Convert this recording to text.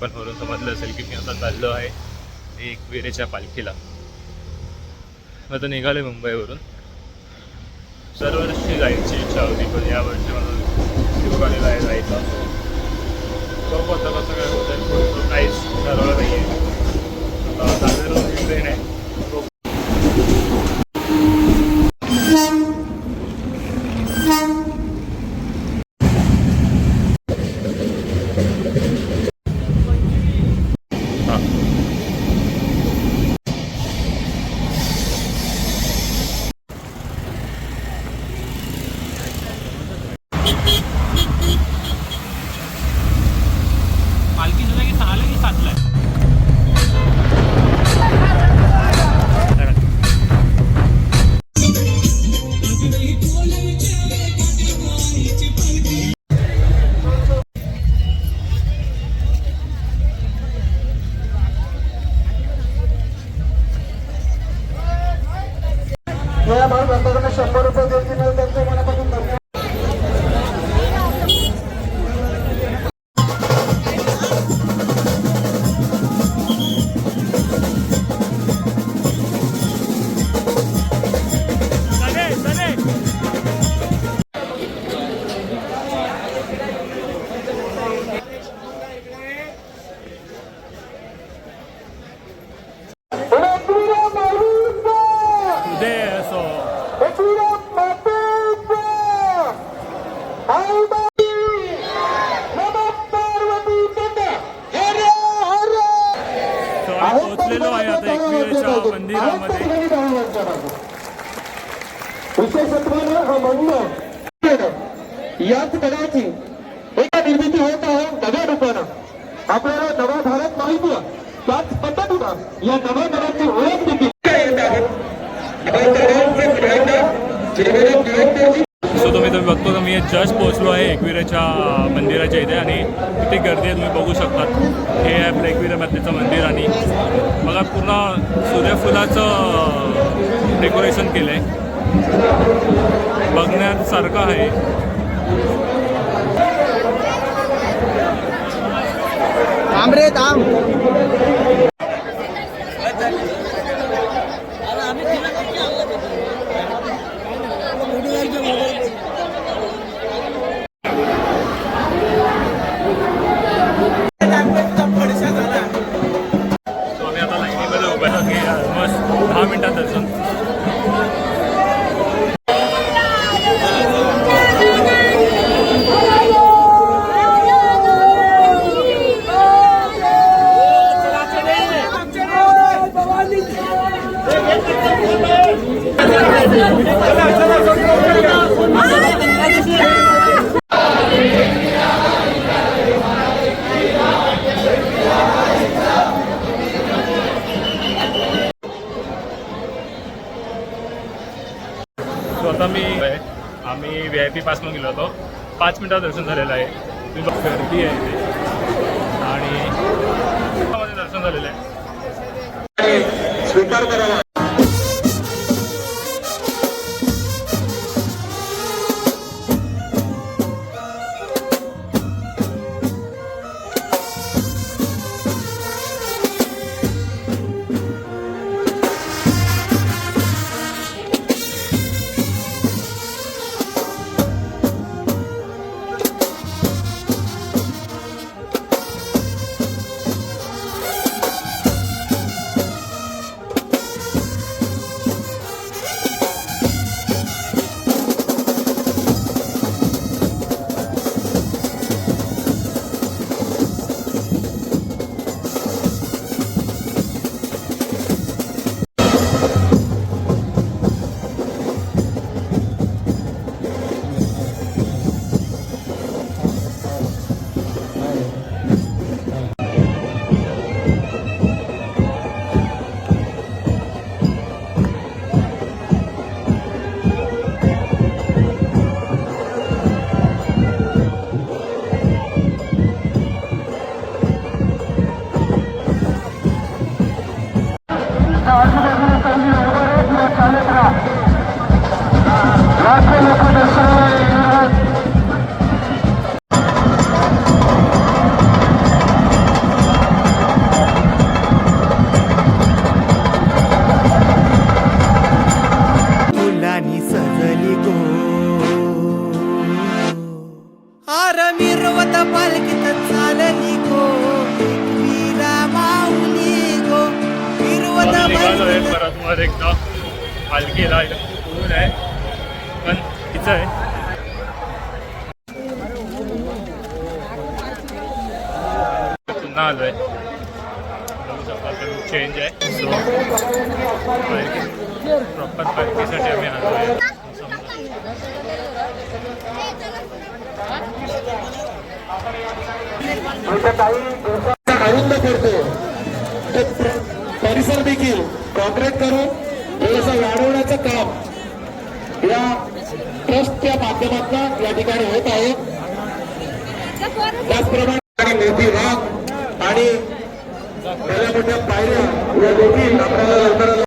पण वरून समजलं असेल की मी आता चाललो आहे एकविरेच्या पालखीला. आता निघाले मुंबईवरून. दरवर्षी जायची इच्छा होती, पण यावर्षी मला दिवाळीला आहे जायचं. बघू आता कसं काय होतं, काहीच ठरवलं नाही आहे. दादरवरून ट्रेन आहे. या भाऊ बंधूंना 100 रुपये देतील, त्यांचं मनापासून धन्यवाद. पोहोचलेलो आहे आता एकविरेच्या मंदिरामध्ये. विशेषत्वानं हा मंदिर याच गडाची एका निर्मिती होत आहे नव्या रूपानं. आपल्याला नवा भारत माहिती आहे, त्याच पद्धतीनं या नव्या गडाची ओळख देखील येत आहे. सो तुम्ही बघतो का मी जस्ट पोहोचलो आहे एकविरेच्या मंदिराच्या इथे आणि किती गर्दी आहे तुम्ही बघू शकतात. हे आहे आपलं एकविरेमधलं मंदिर आणि बघा पूर्ण सूर्यफुलाचं डेकोरेशन केलं आहे, बघण्यासारखं आहे. थांब रे थांब. आम्ही आता लाईनीमध्ये उभे आहोत की ऑलमोस्ट 10 मिनिटात दर्शन. आता आम्ही VIP पास मग गेलो होतो. 5 मिनिटात दर्शन झालेलं आहे. गर्दी आहे इथे आणि दर्शन झालेलं आहे. स्वीकार करावा. समोर एकदा पालखीला ऊन आहे पण तिचं आहे. पुन्हा आलोय बघू शकता चेंज आहे. सो प्रॉपर पालखीसाठी आम्ही आलोय. आनंद करतो तो परिसर देखील कॉन्क्रीट करून थोडंसं वाढवण्याचं काम या ट्रस्टच्या माध्यमातून या ठिकाणी होत आहे. त्याचप्रमाणे मोठी राख आणि मोठ्या मोठ्या पायऱ्या या देखील आपल्याला लवकरात